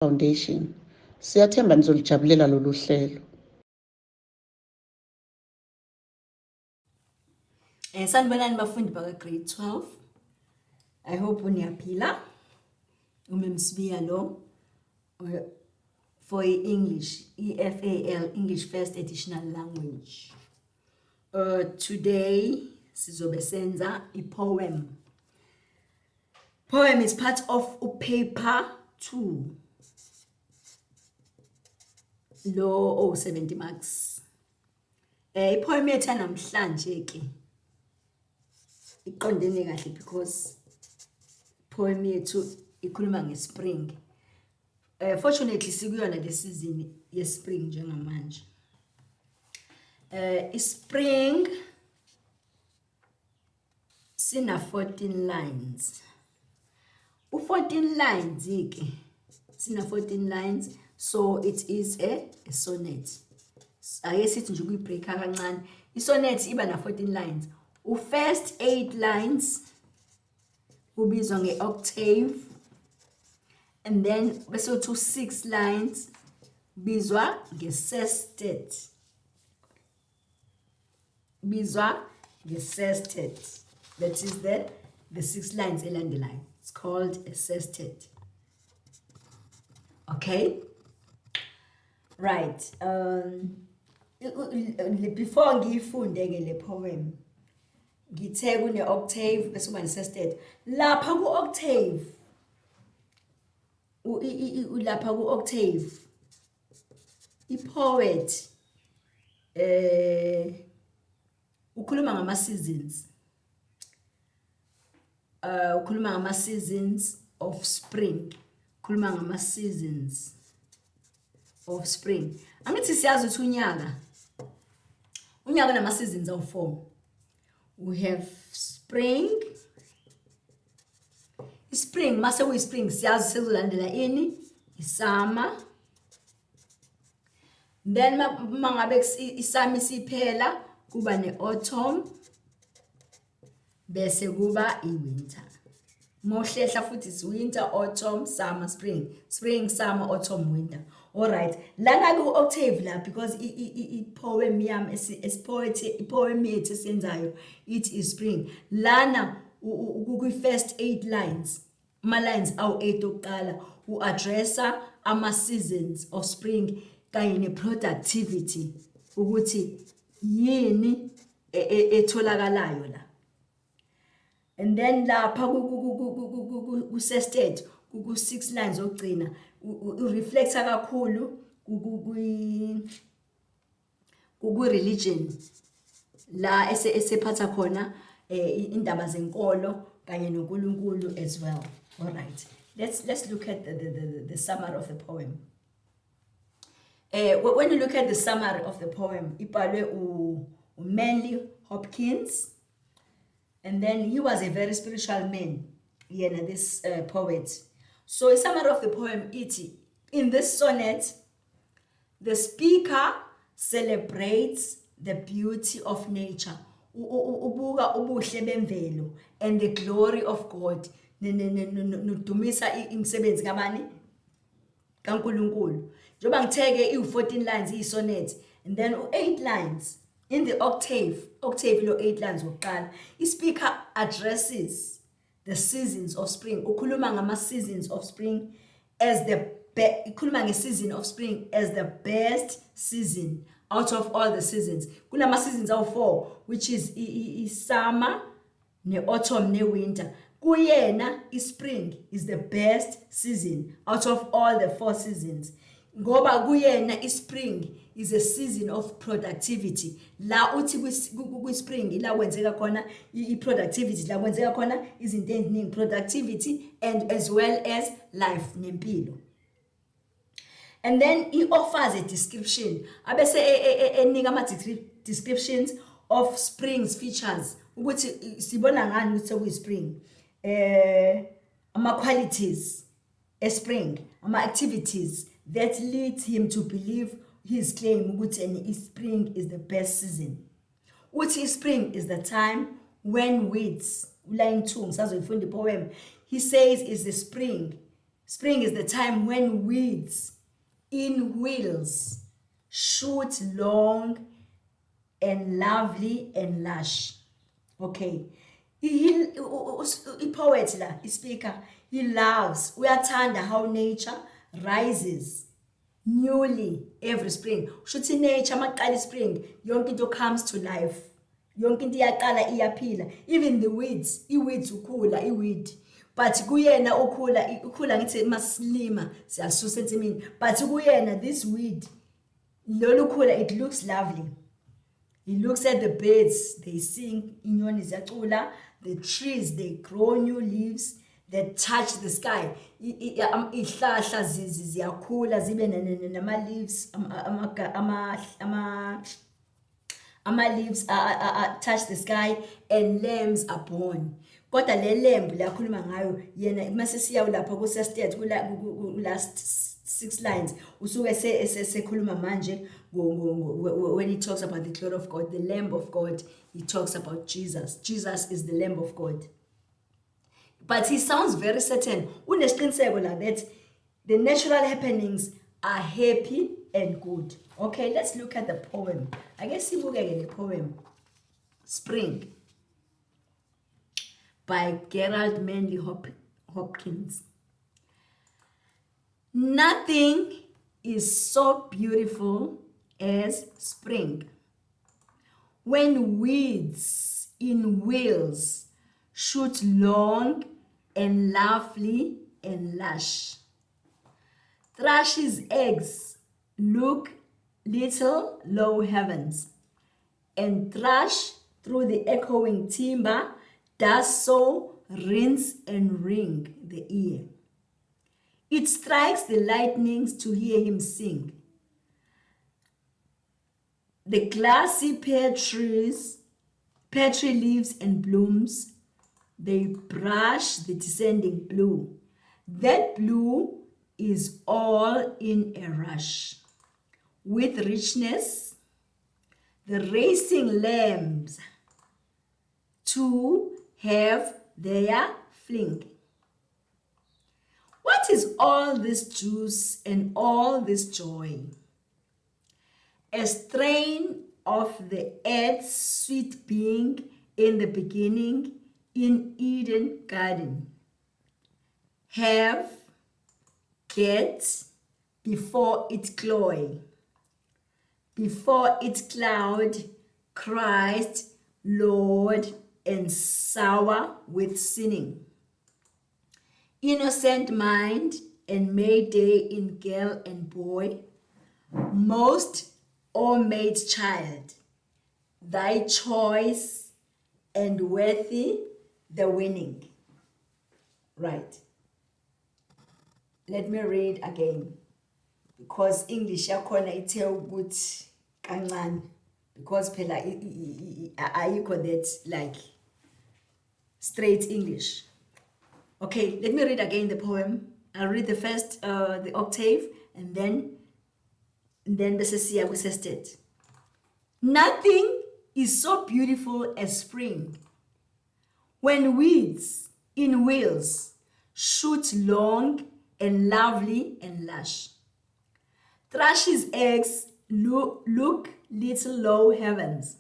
Foundation. Siyathemba nizolijabulela lolu hlelo. Sanibonani bafundi baka grade 12. I hope uniyaphila. Umemsibiya lo for English, FAL, English First Additional Language. Today sizobe senza poem. Poem is part of paper 2. Lo 70 marks. Poem yethu namhlanje ke iqondene kahle because poem yethu ikhuluma ngespring. Fortunately sikuyona le season yespring njengamanje. Spring sina 14 lines. 14 lines ke sina 14 lines, so it is a sonnet. Ake sithi nje kuyi-break kancane. I-sonnet iba na 14 lines. First 8 lines ubizwa nge-octave, and then bese to 6 lines bizwa nge-sestet. That is the 6 lines elandelayo. It's called a sestet. Okay, right. Before ngiyifunde ke le poem ngithe kune octave bese kuba ne-sestet. Lapha ku octave lapha ku octave i-poet ukhuluma ngama seasons. Ukhuluma ngama seasons of spring. Ukhuluma ngama seasons of spring. Angithi siyazi ukuthi unyaka nama seasons of 4. We have spring. Spring mase we spring siyazi sekulandela ini isummer. Then mangabe isummer siphela kuba ne-autumn bese kuba i-winter. Mohlehla futhi is winter, autumn, summer, spring. Spring, summer, autumn, winter. All right. Lana ku octave la because poem yami poem yethu senzayo it is spring. Lana ku first 8 lines. Ma lines awu 8 okuqala addressa ama seasons of spring kanye ne productivity ukuthi yini etholakalayo la. And then lapha ku sestet ku 6 lines ogcina reflecta kakhulu ku religion la esephatha khona indaba zenkolo kanye noNkulunkulu as well. All right, let's look at the summary of the poem. When you look at the summary of the poem, ibhalwe uManly Hopkins. And then he was a very spiritual man, this poet. So a summary of the poem, in this sonnet, the speaker celebrates the beauty of nature, ubuka ubuhle bemvelo, and the glory of God. Nudumisa imisebenzi kabani? kaNkulunkulu. Njoba ngitheke 14 lines i-sonnet, and then 8 lines. In the octave lo 8 lines wokuqala, i-speaker addresses the seasons of spring. Ukhuluma ngama seasons of spring as ikhuluma nge-season of spring as the best season out of all the seasons. Kunama seasons awu 4, which is i-summer, ne-autumn, ne-winter. Kuyena i-spring is the best season out of all the 4 seasons. Ngoba kuyena i-spring is a season of productivity. La uthi ku-spring ila kwenzeka khona i-productivity, la kwenzeka khona izinto eziningi, productivity and as well as life nempilo. And then he offers a description. Abese enika ama descriptions of spring's features. Ukuthi sibona ngani ukuthi kuyi-spring. Ama qualities e-spring, ama activities that leads him to believe his claim ukuthi spring is the best season. Uthi spring is the time when weeds, line 2 ngisazoyifunda poem, he says is the spring Spring is the time when weeds in wheels shoot long and lovely and lush. Okay. Poet la, speaker, he loves, uyathanda how nature rises newly every spring. Shuthi nature maqala spring, yonke into comes to life. Yonke into iyaqala iyaphila. Even the weeds, i-weeds ukhula, i-weed. But kuyena ukhula ngithi masilima siyasusa ensimini. But kuyena this weed, lolu khula, it looks lovely. He looks at the birds, they sing, inyoni ziyacula, the trees, they grow new leaves that touch the sky. Ihlahla ziyakhula zibe nama-leaves, ama-leaves touch the sky, and lambs are born. Kodwa le lamb lakhuluma ngayo yena mase siya lapha ku sestate last 6 lines usuke sekhuluma manje when he talks about the glory of God, the Lamb of God, he talks about Jesus. Jesus is the Lamb of God. But he sounds very certain. Unesiqiniseko like that the natural happenings are happy and good. Okay, let's look at the poem. I guess sibukeke the poem Spring by Gerald Manley Hopkins. Nothing is so beautiful as spring, when weeds in wheels shoot long and lovely and lush. Thrush's eggs look little low heavens, and thrush through the echoing timber does so rinse and ring the ear. It strikes the lightnings to hear him sing. The glassy pear tree leaves and blooms, they brush the descending blue. That blue is all in a rush. With richness, the racing lambs too have their fling. What is all this juice and all this joy? A strain of the earth's sweet being in the beginning in Eden garden. Have, get, before it cloy, before it cloud, Christ, Lord, and sour with sinning. Innocent mind and May Day in girl and boy, most or made child, thy choice and worthy the winning. Right. Let me read again, because English yakhona ithe ukuthi kancane, because phela ayikho that like straight English. Okay, let me read again the poem. I'll read the first, the octave, and then bese siya kwi-sestet. Nothing is so beautiful as spring, when weeds in wheels shoot long and lovely and lush. Thrush's eggs look little low heavens,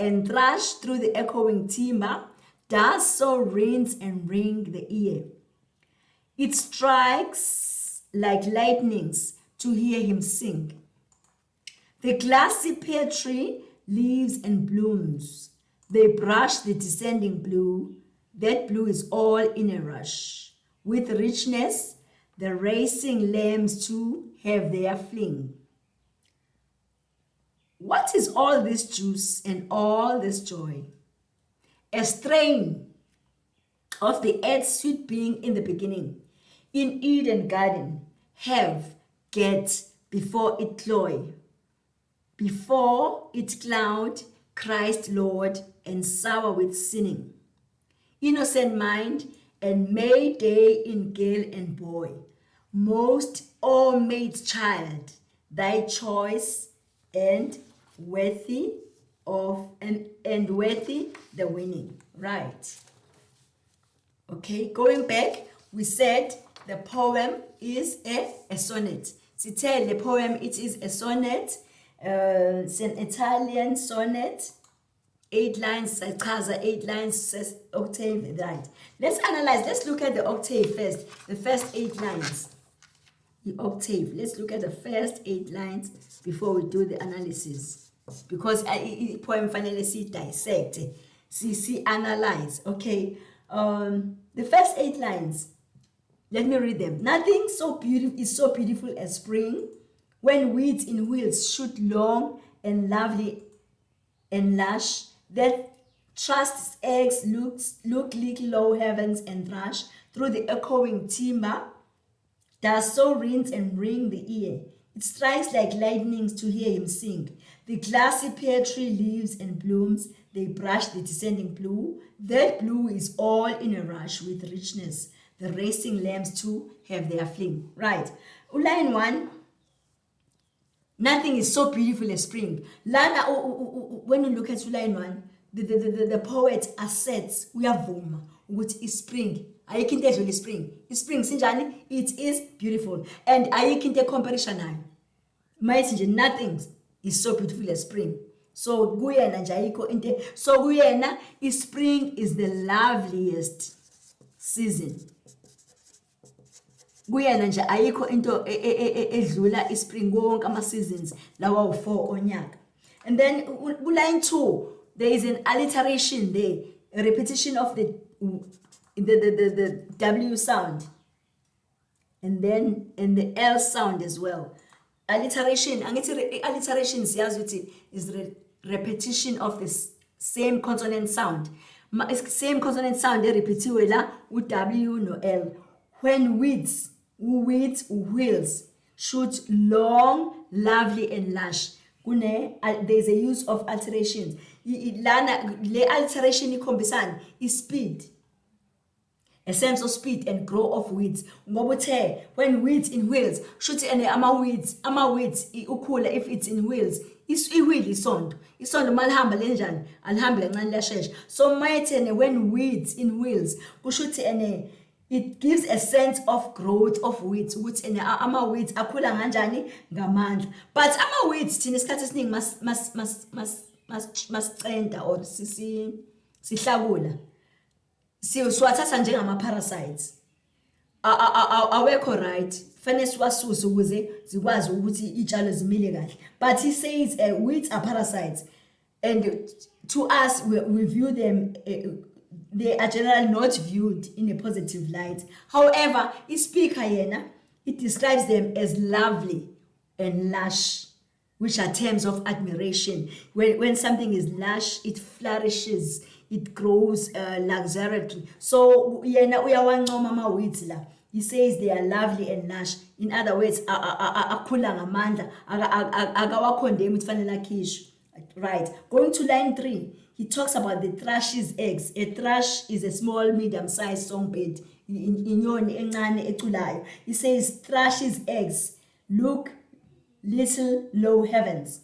and thrush through the echoing timber does so rinse and ring the ear. It strikes like lightnings to hear him sing. The glassy pear tree leaves and blooms, they brush the descending blue. That blue is all in a rush. With richness, the racing lambs too have their fling. What is all this juice and all this joy? A strain of the earth's sweet being in the beginning, in Eden garden, have, get, before it cloy, before it cloud, Christ Lord, and sour with sinning. Innocent mind and May Day in girl and boy, most all made child, thy choice and worthy of and worthy the winning. Right. Okay, going back, we said the poem is a sonnet. Tell the poem it is a sonnet. It's an Italian sonnet. 8 lines, chaza 8 lines, says octave, right? Let's analyze, let's look at the octave first, the first 8 lines. The octave, let's look at the first 8 lines before we do the analysis. Because poem finally see dissect, see analyze, okay? The first 8 lines, let me read them. Nothing so beautiful is so beautiful as spring, when weeds in wheels shoot long and lovely and lush, that trusts eggs look little low heavens and thrush through the echoing timber, does so rinse and ring the ear. It strikes like lightnings to hear him sing. The glassy pear tree leaves and blooms, they brush the descending blue. That blue is all in a rush with richness. The racing lambs too have their fling. Right. Line 1. Nothing is so beautiful as spring. Lana, when you look at line 1, the poet asserts, uyavuma ukuthi spring. Ayikho into edlula spring. Spring sinjani? It is beautiful. And ayikho into comparison nayo. Mayithi nje nothing is so beautiful as spring. So kuyena nje ayikho into. So kuyena spring is the loveliest season. Kuyena nje ayikho into edlula ispring wonke ama seasons lawa u4 onyaka. And then line 2 there is an alliteration there, a repetition of the W sound, and then the L sound as well. Alliteration, alliteration siyazi ukuthi is the repetition of the same consonant sound. Same consonant sound repetiwe la u-W no L. When weeds, wheels shoot long, lovely and lush. There's a use of alterations. Le alteration ikhombisana is speed. A sense of speed and grow of weeds. When weeds in wheels, shoot ama weeds ukhula if it's in wheels. I-wheel isondo. Isondo malihamba lenjani, alihamba lencane liyashesha. So mayithene when weeds in wheels, kushuthi it gives a sense of growth of weeds. Ukuthi ama weeds akhula kanjani ngamandla. But ama weeds thina isikhathi esiningi masicenta or sihlakula. Siwathatha njengama parasites. Awekho right. Fanele siwasuse ukuze zikwazi ukuthi itshalo zimile kahle. But he says weeds are parasites, and to us we view them. They are generally not viewed in a positive light. However, speaker yena, it describes them as lovely and lush, which are terms of admiration. When something is lush, it flourishes, it grows luxuriantly. So yena uyawancoma ama weeds la. He says they are lovely and lush. In other words, akhula ngamandla, akawakondemi kufanele akhishwe. Right. Going to line 3. He talks about the thrush's eggs. A thrush is a small, medium-sized songbird. Inyoni encane eculayo. He says thrush's eggs look little low heavens.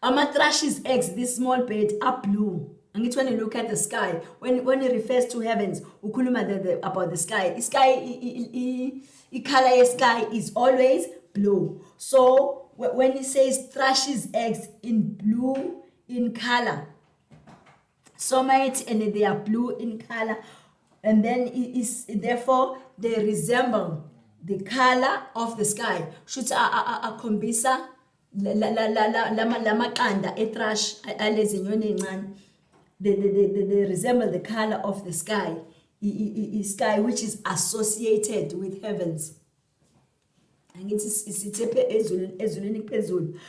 Ama thrush's eggs, this small bird, are blue. And it's when you look at the sky, when he refers to heavens, ukhuluma about the sky. The sky, color sky is always blue. So when he says thrush's eggs in blue in color, so might and they are blue in color, and then therefore they resemble the color of the sky. Should akhombisa lamaqanda etrash alezinyoni encane. They resemble the color of the sky, sky which is associated with heavens. And it is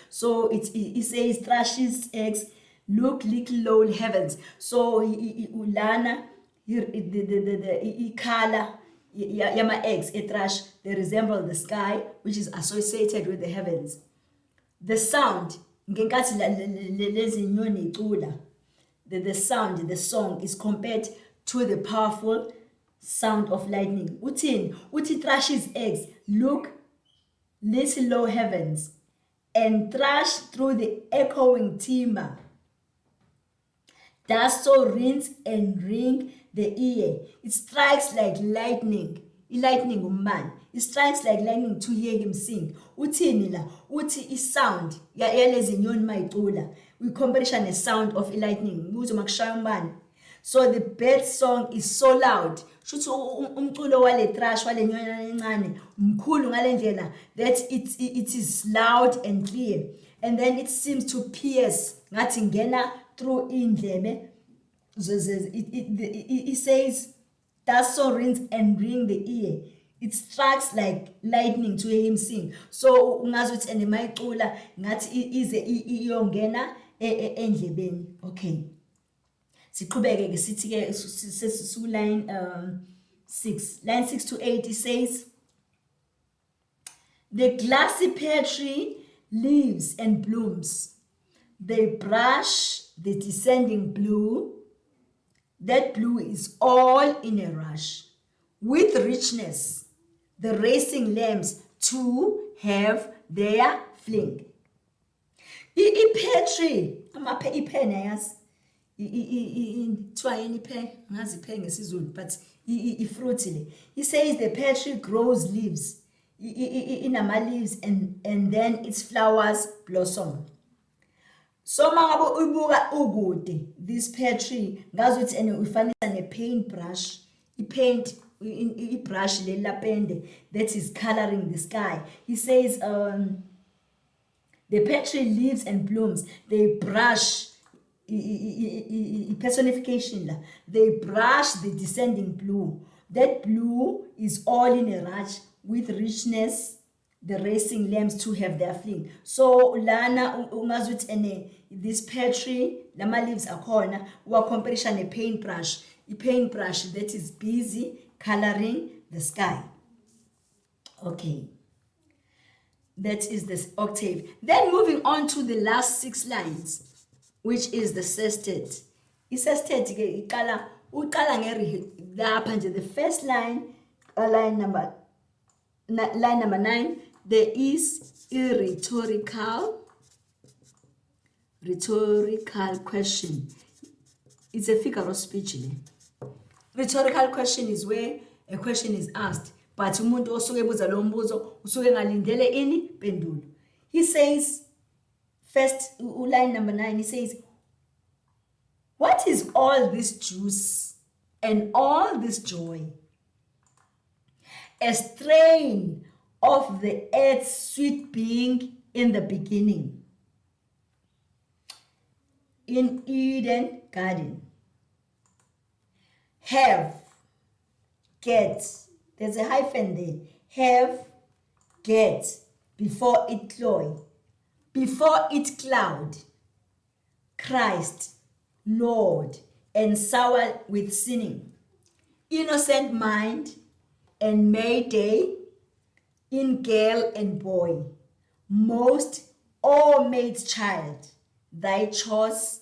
so it says thrush's eggs look little low heavens. So ulana the color yama eggs a thrush, they resemble the sky which is associated with the heavens. The sound the sound, the song is compared to the powerful sound of lightning. Uti thrush's eggs look little low heavens and thrush through the echoing timber. Does so rinse and ring the ear. It strikes like lightning. lightning umbani. It strikes like lightning to hear him sing. Uthini la, uthi sound yalezi nyoni mayicula. We compare the sound of lightning. Muzo makushaya umbani. So the bird song is so loud. Shuthi umculo wale thrush wale nyoni encane mkhulu ngale ndlela that it is loud and clear. And then it seems to pierce ngathi ngena through indlebe. It says that so rings and ring the ear. It strikes like lightning to hear him sing. So ungazi uthi ene mayicula ngathi ize iyongena endlebeni. Okay. Siqhubeke ke sithi ke su line 6. Line 6 to 8 it says, the glassy pear tree leaves and blooms. They brush the descending blue. That blue is all in a rush. With richness, the racing lambs too have their fling. I-pear tree, i-pear nayas, i-twa pear, ngazi pear ngesizulu, but i-fruity. He says the pear tree grows leaves, inama leaves, and then its flowers blossom. So mangabe uyibuka ukude this pear tree ngazi uthi ene uyifanisa ne paintbrush, i-paint i-brush leli lapende that is coloring the sky. He says the pear tree leaves and blooms. They brush personification la. They brush the descending blue. That blue is all in a rush. With richness, the racing lambs to have their fling. So lana ungazi uthi ene this pear tree lama leaves akhona wa comparison a paintbrush, a paintbrush that is busy coloring the sky. Okay, that is this octave. Then moving on to the last 6 lines, which is the sestet. I-sestet ke iqala ngeri lapha nje, the first line, line number 9, there is a rhetorical question. It's a figure of speech. Rhetorical question is where a question is asked, but umuntu osuke ebuza lo mbuzo usuke ngalindele ini pendulo. He says, first line number 9, he says, what is all this juice and all this joy? A strain of the earth's sweet being in the beginning, in Eden garden. Have, get, there's a hyphen there. Have, get, before it cloy, before it cloud, Christ, Lord, and sour with sinning, innocent mind, and May Day, in girl and boy, most all made child, thy choice,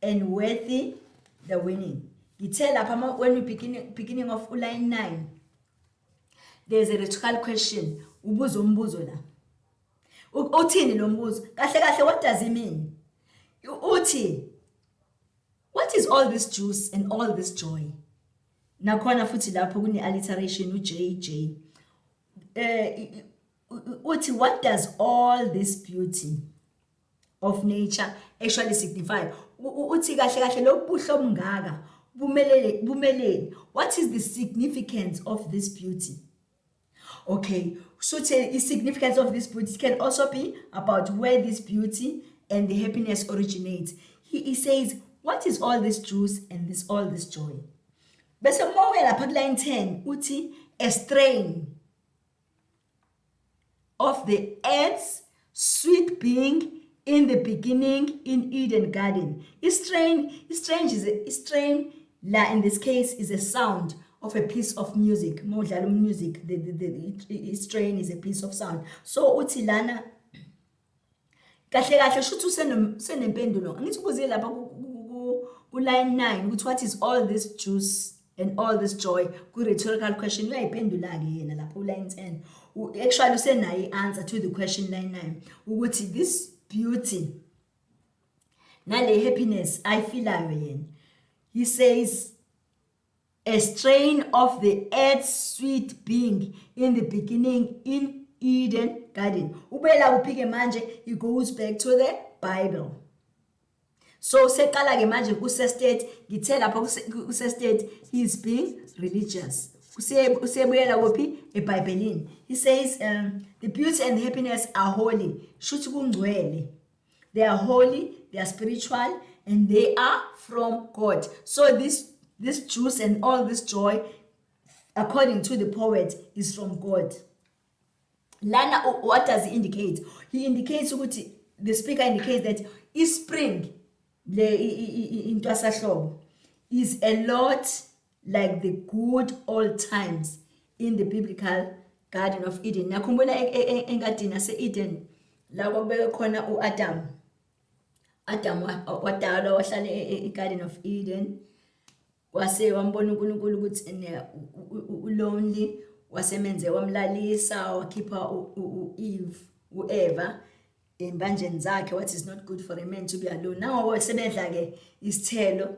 and worthy the winning. Ithala, when we beginning of line 9, there's a rhetorical question. Ubuzo mbuzo la. Uthini lo mbuzo? Kahle kahle, what does it mean? Uthi, what is all this juice and all this joy? Nakhona futhi lapho kune alliteration uJJ. Uthi, what does all this beauty of nature actually signify? Uthi kahle kahle lo buhlo obungaka bumelele. What is the significance of this beauty? Okay, so the significance of this beauty can also be about where this beauty and the happiness originates. He says, what is all this juice and all this joy? Bese mowe lapha ku line 10 uthi, a strain of the earth's sweet being in the beginning in Eden garden. Strain la in this case is a sound of a piece of music. Modlalo music, the strain is a piece of sound. So uthi lana kahle kahle shuthu senempendulo. Angithi kubuze lapha ku line 9 ukuthi what is all this juice and all this joy? Ku rhetorical question uyayiphendula ke yena lapha line 10. Actually usenayo answer to the question line 9 ukuthi this beauty nale happiness I feel yena. He says a strain of the earth's sweet being in the beginning in Eden garden. Ubela upike manje, he goes back to the Bible. So sekala ke manje kuse state ngithe lapha kuse state he is being religious. Usebuyela kuphi eBhayibhelini. He says the beauty and happiness are holy. Shuthi kungcwele. They are holy, they are spiritual, and they are from God. So this juice and all this joy, according to the poet, is from God. Lana, what does he indicate? He indicates, the speaker indicates that spring is a lot like the good old times in the biblical Garden of Eden. Nakhumbula engadini yase-Eden la kwakubekwe khona u-Adam. Adam wadala wahlala e-Garden of Eden. Wase wambona uNkulunkulu ukuthi ulonely, wasemenze wamlalisa, wakhipha u-Eva embanjeni zakhe, what is not good for a man to be alone. Now sebedla ke isithelo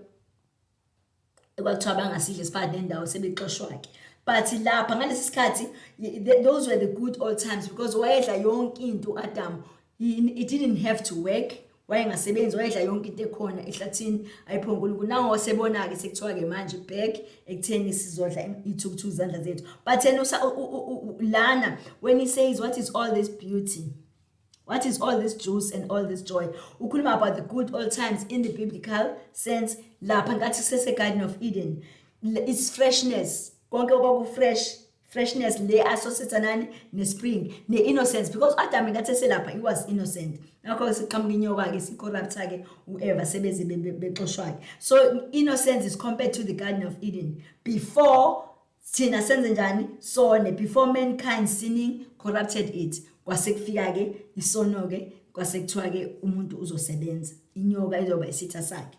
ekwakuthiwa bangasidle sifana nendawo sebexoshwa ke. But lapha ngalesi sikhathi those were the good old times, because wayedla yonke into Adam. He didn't have to work. Wayengasebenzi, wayedla yonke into ekhona ehlathini ayipho uNkulunkulu. Nawo sebona ke sekuthiwa ke manje back ekutheni sizodla ithukuthu izandla zethu. But lana when he says what is all this beauty, what is all this juice and all this joy, ukhuluma about the good old times in the biblical sense. Lapha ngathi sese Garden of Eden, it's freshness, konke okwaku freshness le associate nani ne-spring ne-innocence, because Adam ngathi selapha he was innocent. Nakho siqhamuka inyoka ke sicorrupta ke uEva sebeze bexoshwa. So innocence is compared to the Garden of Eden before thina senze njani sone, before mankind sinning corrupted it. Kwasekufika ke isono ke kwasekuthiwa ke umuntu uzosebenza, inyoka izoba isitha sakhe.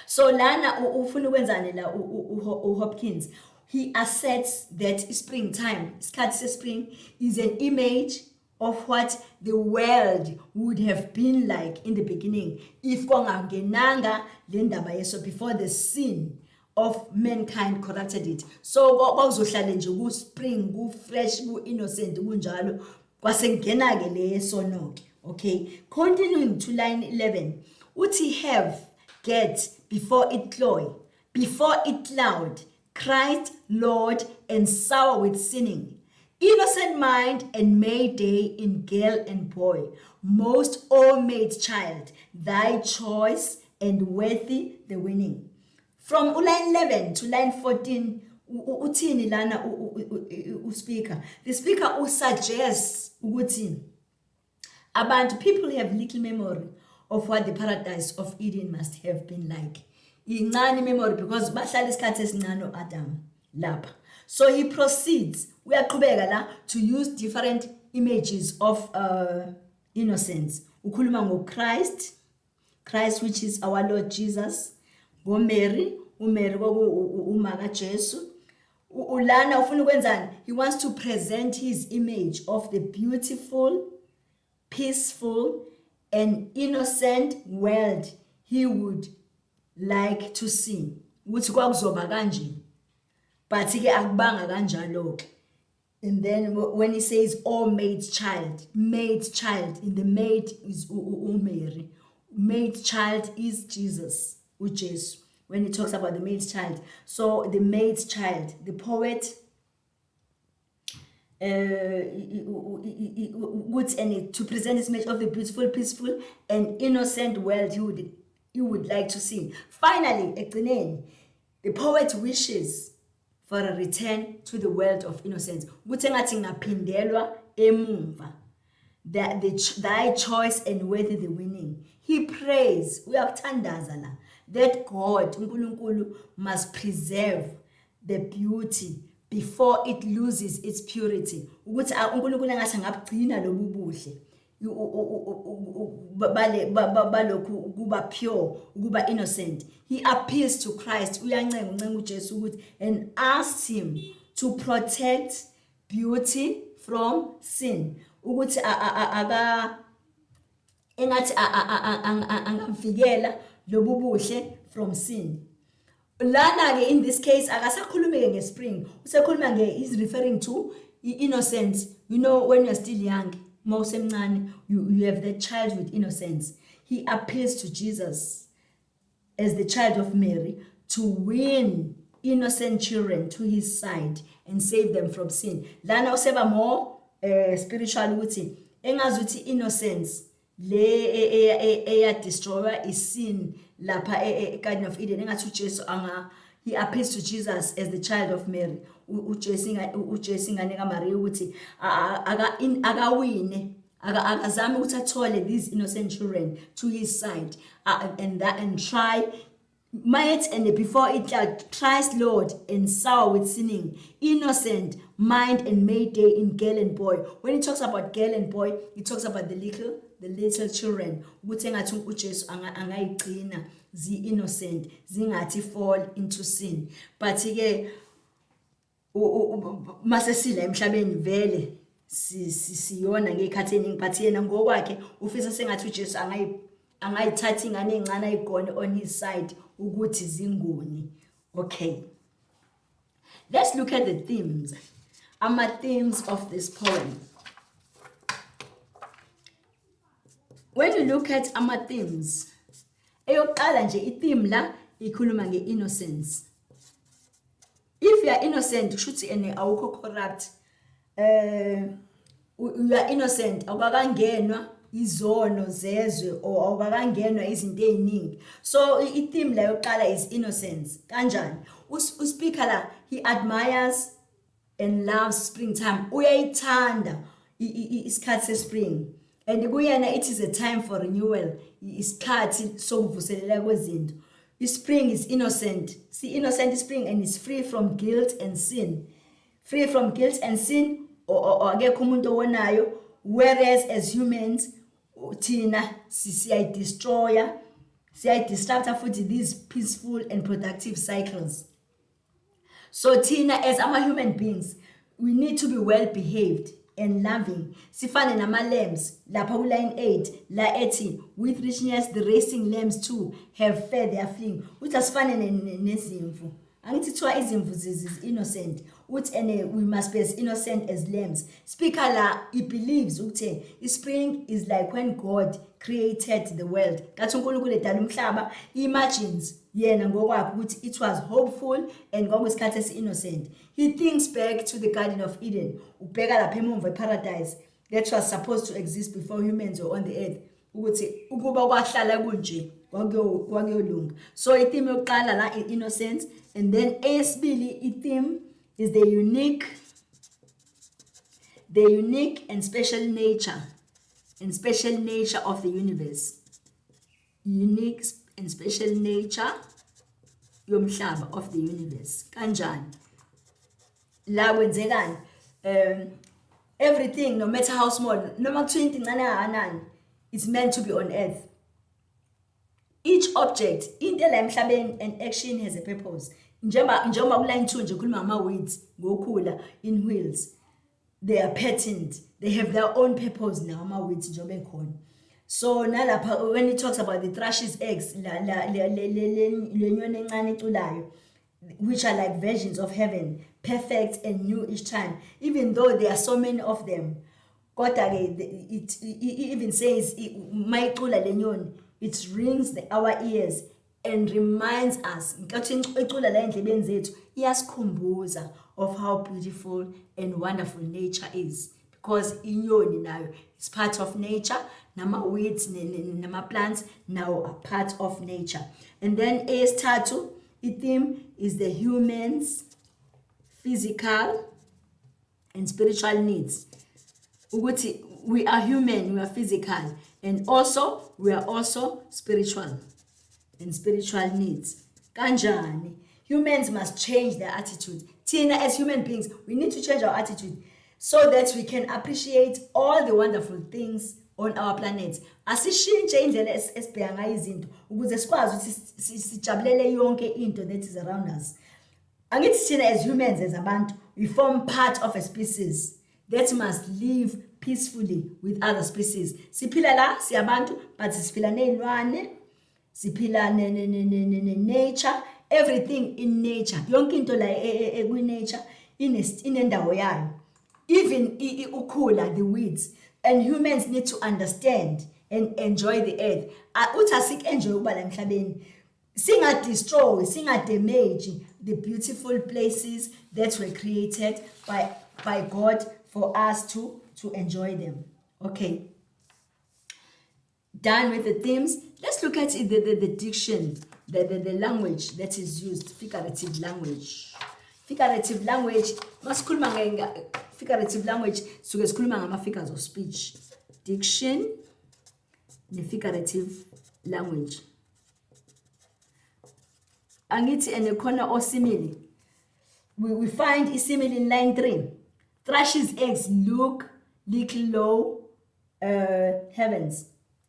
So lana ufuna ukwenzani la uHopkins, he asserts that springtime, isikhathi spring, is an image of what the world would have been like in the beginning if kwangangenanga le ndaba yeso, before the sin of mankind corrupted it. So kwawuzohlala nje ku spring, ku fresh, ku innocent kunjalo, kwasengena ke le sono ke. Okay, continuing to line 11, uthi have, get, before it cloy, before it cloud, Christ, Lord, and sour with sinning, innocent mind and May day in girl and boy, most all-made child, thy choice and worthy the winning. From line 11 to line 14, uthini lana speaker. The speaker suggests ukuthi abantu, people have little memory of what the paradise of Eden must have been like. Incane memory, because bahlala isikhathi esincane Adam lapha. So he proceeds, uyaqhubeka la, to use different images of innocence. Ukhuluma ngo-Christ, which is our Lord Jesus, ngo-Mary, uMary uma kaJesu. Ulana ufuna ukwenzani? He wants to present his image of the beautiful, peaceful, and innocent world he would like to see. Ukuthi kwakuzoba kanje. But ke akubanga kanjalo. And then when he says all made child, in the maid is uMary. Maid child is Jesus, uJesu. When he talks about the maid child. So the maid child, the poet to present his image of the beautiful, peaceful, and innocent world he would like to see. Finally, ekugcineni, the poet wishes for a return to the world of innocence. Ukuthi engathi ngaphindelwa emumva, thy choice and worthy the winning. He prays, uyakuthandaza la, that God, uNkulunkulu, must preserve the beauty before it loses its purity. Ukuthi uNkulunkulu engathi ngabugcina lobu buhle balokhu kuba pure, kuba innocent. He appeals to Christ, uncenga uJesu ukuthi, and asks him to protect beauty from sin. Ukuthi engathi angamvikela lobu buhle from sin. Lana in this case akasakhulumi ngespring, usekhuluma is referring to innocence. You know, when you're still young, mawusemncane, you have the child with innocence. He appeals to Jesus as the child of Mary to win innocent children to his side and save them from sin. Lana useba more spiritual ukuthi engazuthi innocence le destroyer is sin lapha Garden of Eden. Engathi uJesu he appeals to Jesus as the child of Mary. uJesu ingane kaMaria ukuthi akawine akazami ukuthi athole these innocent children to his side and try might and before it Christ Lord and sour with sinning, innocent mind and made day in girl and boy. When he talks about girl and boy, he talks about the little children. Ukuthi engathi uJesu angayigcina zi innocent, zingathi fall into sin. But ke masesila emhlabeni vele siyona ngekhathi eningi, but yena ngokwakhe ufisa sengathi uJesu angayithatha ingane encane ayigone on his side ukuthi zingoni. Okay, let's look at the themes. Themes of this poem. When you look at themes, eyokuqala nje itheme la ikhuluma nge-innocence. If you are innocent, kushuthi ene awukho corrupt, you are innocent, awukakangenwa izono zezwe or awukakangenwa izinto eziningi. So itheme la yokuqala is innocence. Kanjani? Uspeaker la, he admires and loves springtime. Uyayithanda isikhathi sespring. And kuyena it is a time for renewal. Isikhathi sokuvuselela kwezinto. Spring is innocent. See, innocent spring and is free from guilt and sin. Free from guilt and sin or akekho umuntu owonayo. Whereas as humans, thina siyayidestroya, siyayidisrupt futhi these peaceful and productive cycles. So thina as human beings, we need to be well behaved and loving. Sifane nama-lambs, lapha ku-line 8, la ethi, with richness the racing lambs too have fed their fleeing. Uthi asifane nezimvu. Angithi kuthiwa izimvu innocent. Uthi we must be as innocent as lambs. Speaker la, he believes ukuthi spring is like when God created the world. Kathi uNkulunkulu edala umhlaba, he imagines yena ngokwakhe ukuthi it was hopeful and ngokwesikhathi esi-innocent. He thinks back to the Garden of Eden. Ubheka lapha emuva paradise that was supposed to exist before humans were on the earth. Ukuthi ukuba kwahlala kunje kwakuyolunga. So itheme yokuqala la innocence, and then esibili itheme is the unique and special nature of the universe. Unique and special nature yomhlaba of the universe. Kanjani? La kwenzekani? Everything, no matter how small, no matter incane it's meant to be on earth. Each object into la emhlabeni and action has a purpose. Njengoba ku-line 2 nje khuluma ngama-weeds ngokhula in wheels. They are patterned. They have their own purpose now, ama-weeds njengoba ekhona. So nalapha when it talks about the thrushes eggs, lenyoni encane eculayo, which are like versions of heaven, perfect and new each time, even though there are so many of them. Kodwa it even says mayicula lenyoni, it rings our ears and reminds us icula la endlebeni zethu iyasikhumbuza of how beautiful and wonderful nature is, because inyoni nayo is part of nature, nama-weeds nama-plants now are part of nature. And then eyesithathu itheme is the humans' physical and spiritual needs. Ukuthi we are human, we are physical, and also we are also spiritual and spiritual needs. Kanjani? Humans must change their attitude. Tina, as human beings, we need to change our attitude so that we can appreciate all the wonderful things on our planet. Asishintshe indlela esibheka ngayo izinto ukuze sikwazi ukuthi sijabulele yonke into that is around us. Angithi thina as humans, as abantu, we form part of a species that must live peacefully with other species. Siphila la siyabantu, but siphila nezilwane, siphila nature, everything in nature, yonke into la nature inendawo yayo, even ukhula, the weeds, and humans need to understand and enjoy the earth. Uthi asik-enjoy ukuba la emhlabeni, singadestroy, singadamage the beautiful places that were created by God for us to enjoy them. Okay, done with the themes. Let's look at the diction, the language that is used, figurative language. Figurative language, figurative language, so sikhuluma ngama-figures of speech. Diction, the figurative language. Angithi and corner or simile. We find a simile in line 3. Thrash's eggs look low heavens.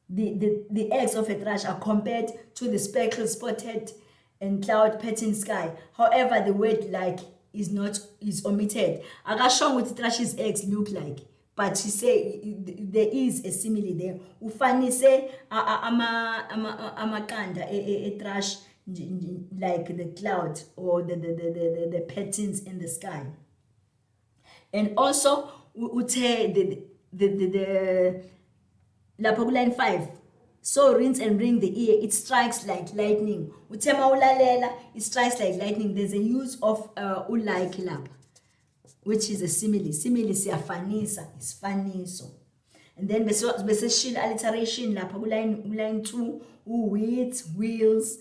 The eggs of a thrush are compared to the speckled, spotted, and cloud patterned sky. However, the word like is omitted. Akashong with thrash's eggs look like, but she say there is a simile there. Ufani say amakanda a thrush like the cloud or the patterns in the sky. And also the line 5. So rinse and ring the ear, it strikes like lightning. Utema ulalela, it strikes like lightning. There's a use of ulike lap, which is a simile. Simile siyafanisa, is faniso. And then bese shield alliteration lapha line 2, weeds, wheels,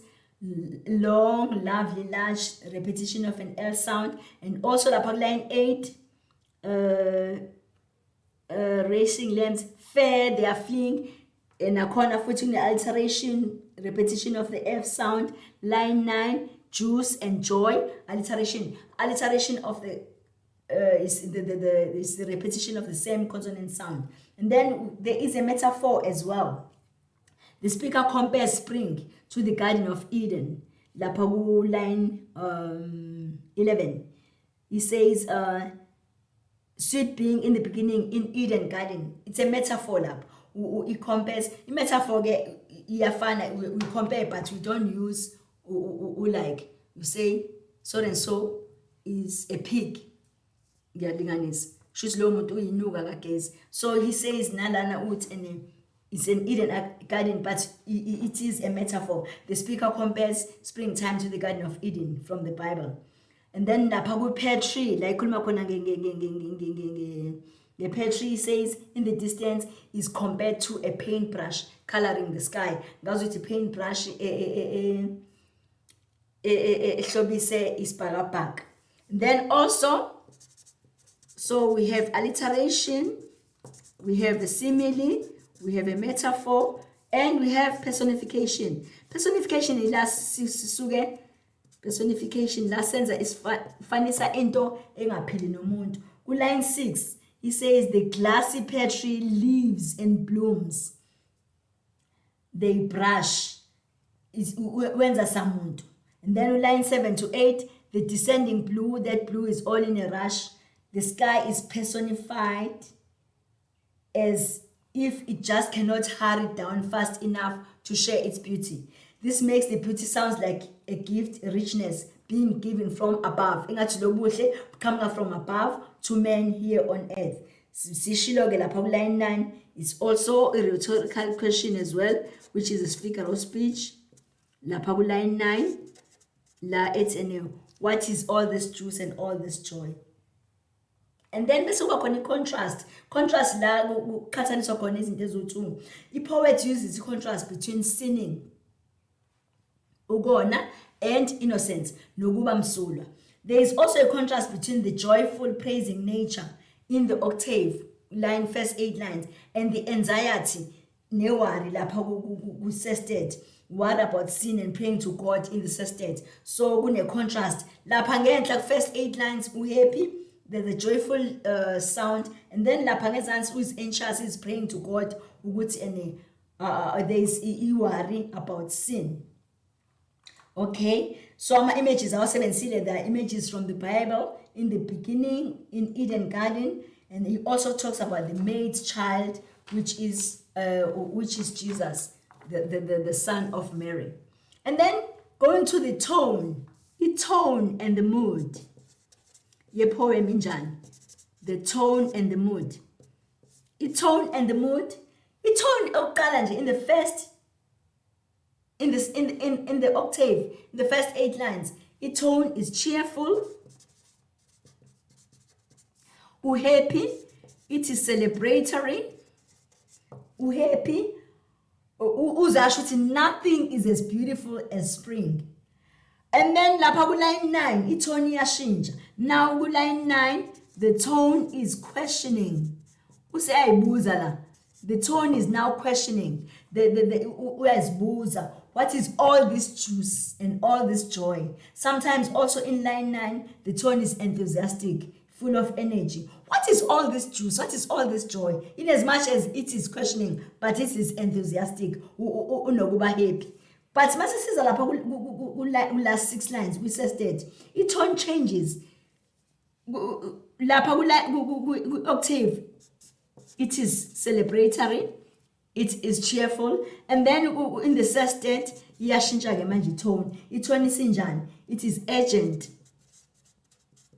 long, lovely, large, repetition of an L sound. And also lapha line 8, racing lambs, fair, they are fleeing. And a corner footing the alliteration, repetition of the F sound. Line 9, juice and joy, alliteration. Alliteration of the is the repetition of the same consonant sound. And then there is a metaphor as well. The speaker compares spring to the Garden of Eden. Lapagu line 11. He says, sweet being in the beginning in Eden Garden. It's a metaphor lap. It compares, in metaphor, we compare, but we don't use like, you say, so and so is a pig. So he says, Nalana ut and it's an Eden garden, but it is a metaphor. The speaker compares springtime to the Garden of Eden from the Bible. And then the pear tree, like the pear tree says in the distance is compared to a paintbrush coloring the sky. That's what a paintbrush is parapag. Then also, so we have alliteration, we have the simile, we have a metaphor, and we have personification. Personification is personification la senza is fanisa into engaphili nomuntu. Line 6, he says the glassy pear tree leaves and blooms. They brush. Wenza samuntu. And then line 7 to 8, the descending blue, that blue is all in a rush. The sky is personified as if it just cannot hurry down fast enough to share its beauty. This makes the beauty sounds like a gift, a richness being given from above. Coming from above to men here on earth. Line 9 is also a rhetorical question as well, which is a figure of speech. Line 9, what is all this juice and all this joy? And then bese kuba khona contrast la kuqhathaniswa khona izinto eziwu-2. I-poet uses contrast between sinning, ukona, and innocence, nokuba msulwa. There is also a contrast between the joyful praising nature in the octave, line first 8 lines, and the anxiety, newari lapha ku-sestet. What about sin and praying to God in the sestet? So kune contrast lapha ngenhla first 8 lines happy, there's a joyful sound, and then lapha ngezansi who is anxious is praying to God ukuthi there is worry about sin. Okay, so our images are there are images from the Bible in the beginning in Eden Garden, and he also talks about the maid's child, which is Jesus, the son of Mary. And then Going to the tone. The tone and the mood. Ye poem injan. The tone and the mood. The tone and the mood. The tone okala in the first, in the octave, in the first 8 lines. The tone is cheerful. Happy. It is celebratory. Happy. Uzasho uthi nothing is as beautiful as spring. And then lapha ku line 9 itone iyashintsha. Now ku line 9 the tone is questioning. Useyayibuza la. The tone is now questioning. Uyazibuza, what is all this juice and all this joy? Sometimes also in line 9 the tone is enthusiastic, full of energy. What is all this juice? What is all this joy? In as much as it is questioning, but it is enthusiastic, unokuba happy. But masisiza lapha last 6 lines we says that it tone changes. Lapha ku octave it is celebratory, it is cheerful, and then in the sestet iyashintsha ke manje tone. Itone isinjani? It is urgent.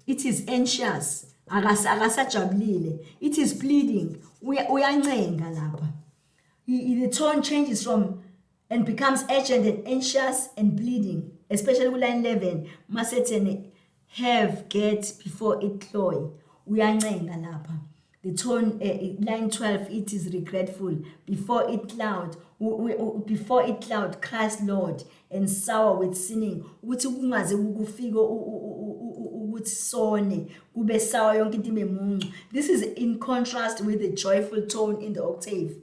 It is anxious. Akasajabulile. It is pleading. Uyancenga lapha. The tone changes from and becomes urgent and anxious and pleading, especially with line 11. Masethene have, get, before it cloy. Uyancenga lapha. The tone line 12 it is regretful. Before it cloud Christ Lord and sour with sinning. Ukuthi kungaze kufike ukuthi sone kube sour yonke into imemuncu. This is in contrast with the joyful tone in the octave.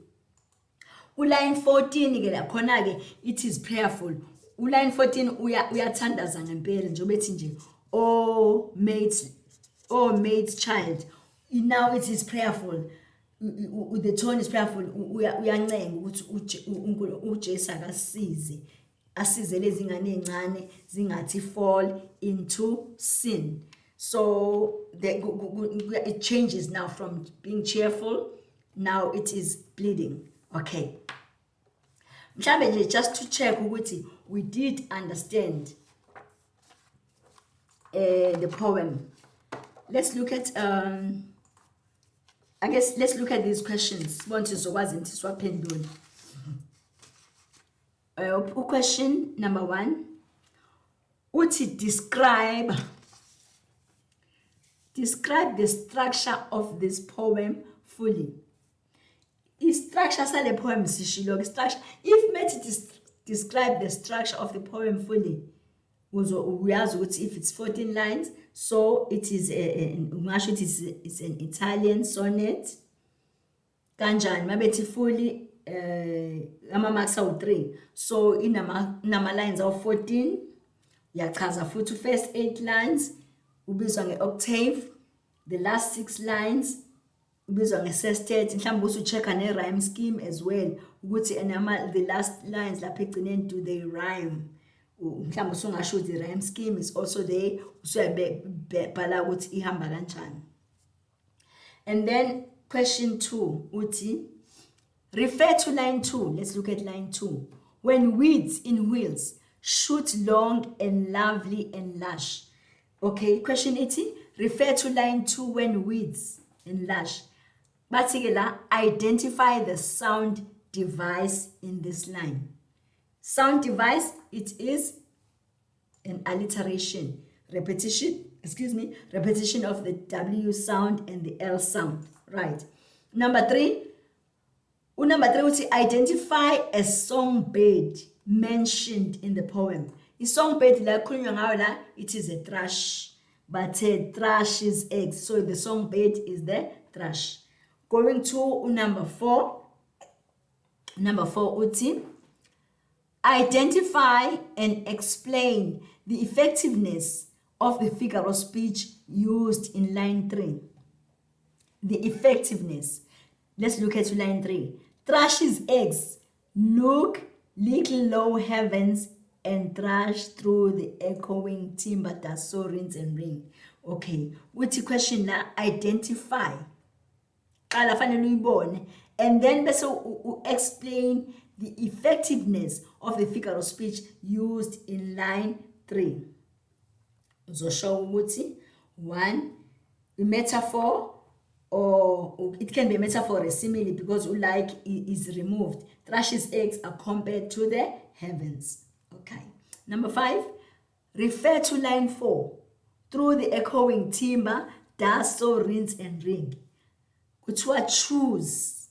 Line 14 ke la khona ke it is prayerful. Line 14 uyathandaza ngempela nje obethi nje oh maid's child. Now it is prayerful. The tone is prayerful. Uyancenga ukuthi uJesu asize lezi ngane encane zingathi fall into sin. So it changes now from being cheerful, now it is pleading. Okay. Mhlambe just to check ukuthi we did understand the poem. Let's look at I guess let's look at these questions. Question number 1. Uthi describe the structure of this poem fully. Is structure sale poem sishilo structure. If methi describe the structure of the poem fully, if it's 14 lines, so it is it's an Italian sonnet. Kanjani mabethi fully ama marks awu 3, so inama lines awu 14. Uyachaza futhi first 8 lines ubizwa nge-octave, the last 6 lines ubizwa nge-sestet. Mhlawumbe usuchecka ne-rhyme scheme as well ukuthi the last lines lapha egcineni do they rhyme. Mhlawumbe usungasho the rhyme scheme is also there, usuyabhala ukuthi ihamba kanjani. And then question 2 uthi refer to line 2. Let's look at line 2. When weeds in wheels shoot long and lovely and lush. Okay, question 80. Refer to line 2 when weeds and lush. Bathi la, identify the sound device in this line. Sound device, it is an alliteration. Repetition of the W sound and the L sound. Right. Number 3, uthi identify a songbird mentioned in the poem. The songbird la khulunywa ngayo la, it is a thrush, but thrushes eggs, so the songbird is the thrush. Going to number 4. Number 4 uthi identify and explain the effectiveness of the figure of speech used in line 3. The effectiveness. Let's look at line 3. Thrushes eggs, look little low heavens and thrash through the echoing timber that so rinse and ring. Okay, uthi question la, identify. Qala fanele uyibone and then bese explain the effectiveness of the figure of speech used in line 3. Uzosho ukuthi 1, a metaphor, or it can be a metaphor or a simile because like is removed. Thrash's eggs are compared to the heavens. Okay. Number 5, refer to line 4. Through the echoing timber, dust, so rinse and ring. Kuthiwa choose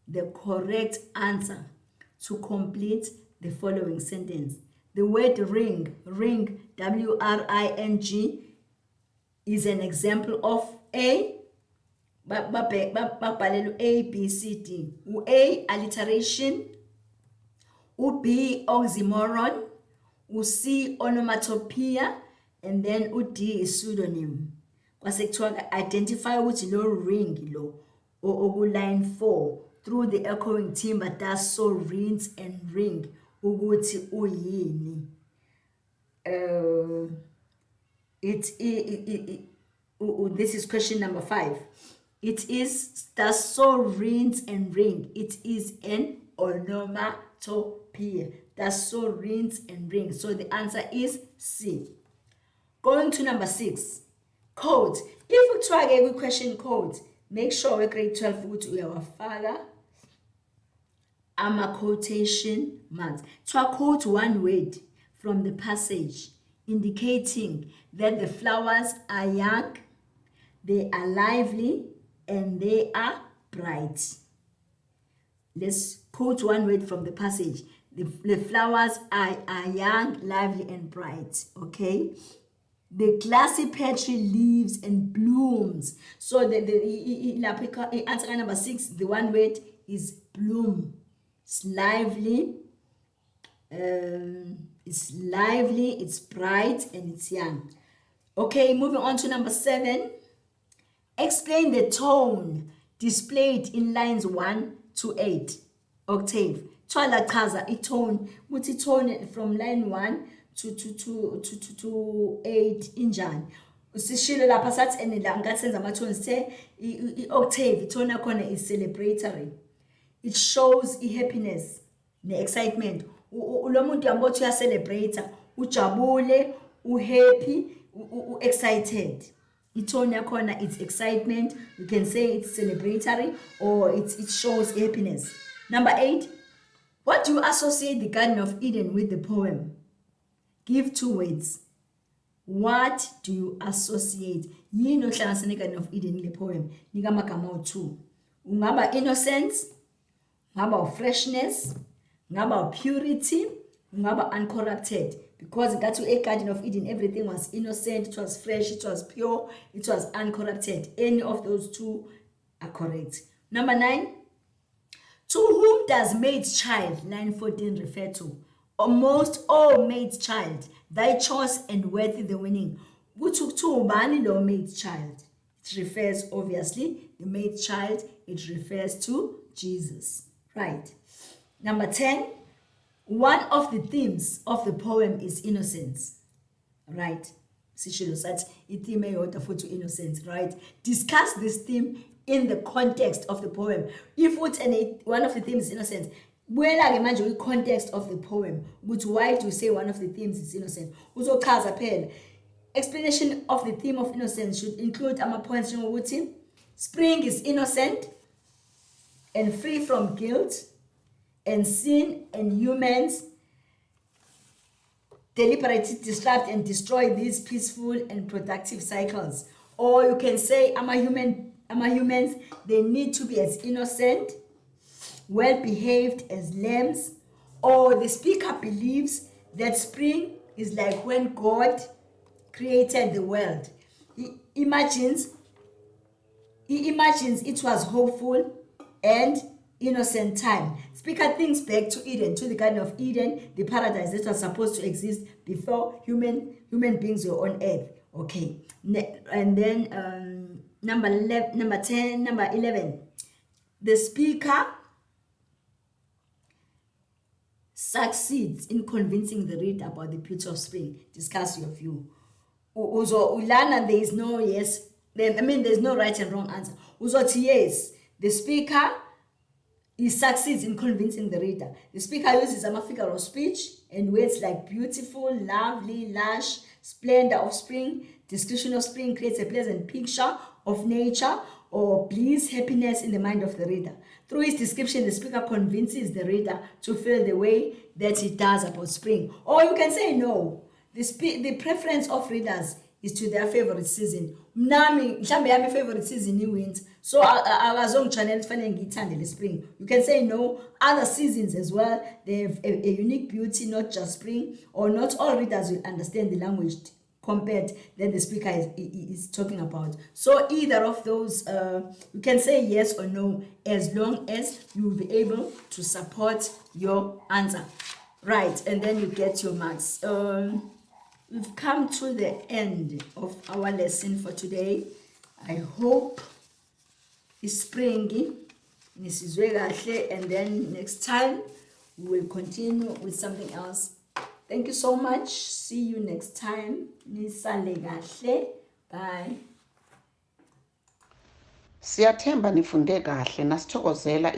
the correct answer to complete the following sentence. The word ring, W-R-I-N-G, is an example of A, A, B, C, D. A, alliteration. B, oxymoron. C, onomatopoeia. And then D is pseudonym. Kwase kuthiwa identify ukuthi lo ring lo line 4. Through the echoing timber, dust, so rinse and ring. Ukuthi uyini. This is question number 5. It is dust, so rinse and ring. It is an onomatopoeia. Dust, so rinse and ring. So the answer is C. Going to number 6. Code. If you try a question code, make sure we grade 12 ukuthi uyawafaka ama quotation marks. To quote one word from the passage indicating that the flowers are young, they are lively, and they are bright. Let's quote one word from the passage. The flowers are young, lively, and bright. Okay. The glassy pear tree lives and blooms. So the answer number 6, the one word is bloom. It's lively, it's bright, and it's young. Okay, moving on to number 7. Explain the tone displayed in lines 1 to 8. Octave. Twala chaza itone. Muthi tone from line 1 to 8 injani. Usishilo lapha sathi enela ngathi senza ama tones octave itone khona is celebratory. It shows happiness ne excitement. Lo muntu uyambotha uya celebrate, ujabule, happy, excited. Itone yakhona it's excitement. You can say it's celebratory or it shows happiness. Number 8. What do you associate the Garden of Eden with the poem? Give 2 words. What do you associate? Yini ohlanganisa neGarden of Eden le poem? Nika amagama awu-2. Ungaba innocence, ungaba freshness, ungaba purity, ungaba uncorrupted. Because got to a Garden of Eden, everything was innocent, it was fresh, it was pure, it was uncorrupted. Any of those 2 are correct. Number 9. To whom does maid's child, line 14, refer to? Almost all maid's child, thy choice and worthy the winning. To bani lo maid's child. It refers, obviously, the maid's child, it refers to Jesus. Right. Number 10. One of the themes of the poem is innocence. Right. Sishilo sathi itheme eyodwa futhi innocence, right? Discuss this theme in the context of the poem. If one of the themes is innocence, buela-ke manje kwi-context of the poem ukuthi why do you say one of the themes is innocent. Uzochaza phela. Explanation of the theme of innocence should include ama-points njengokuthi spring is innocent and free from guilt and sin, and humans deliberately disrupt and destroy these peaceful and productive cycles. Or you can say humans, they need to be as innocent, well-behaved as lambs. Or the speaker believes that spring is like when God created the world. He imagines it was hopeful and innocent time. Speaker thinks back to Eden, to the Garden of Eden, the paradise that was supposed to exist before human beings were on earth. Okay. And then number 11. The speaker succeeds in convincing the reader about the beauty of spring. Discuss your view. Ulana, there is no yes. There's no right and wrong answer. Uzothi yes. The speaker he succeeds in convincing the reader. The speaker uses a figure of speech and words like beautiful, lovely, lush, splendor of spring. Description of spring creates a pleasant picture of nature or bliss, happiness in the mind of the reader. Through his description, the speaker convinces the reader to feel the way that he does about spring. Or you can say no. The preference of readers is to their favorite season. Mnami mhlambe yami favorite season winter. So akazongijwayela kufanele ngiyithande le spring. You can say no. Other seasons as well, they have a unique beauty, not just spring, or not all readers will understand the language compared that the speaker is talking about. So either of those, you can say yes or no, as long as you will be able to support your answer. Right, and then you get your marks. We've come to the end of our lesson for today. I hope it's springy, and then next time we will continue with something else. Thank you so much. See you next time. Bye. Siyathemba nifunde kahle nasithokozela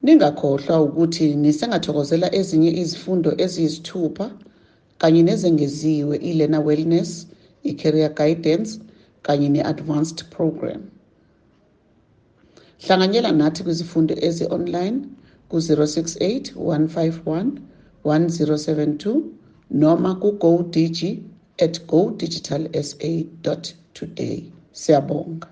Ningakhohlwa ukuthi nisengathokozela ezinye izifundo eziyisithupha kanye nezengeziwe i-Learner Wellness, i-Career Guidance kanye ne-Advanced Program. Hlanganyela nathi kwizifundo ezi-online ku-068 151 1072 noma ku-GoDigi@godigitalsa.today. Siyabonga.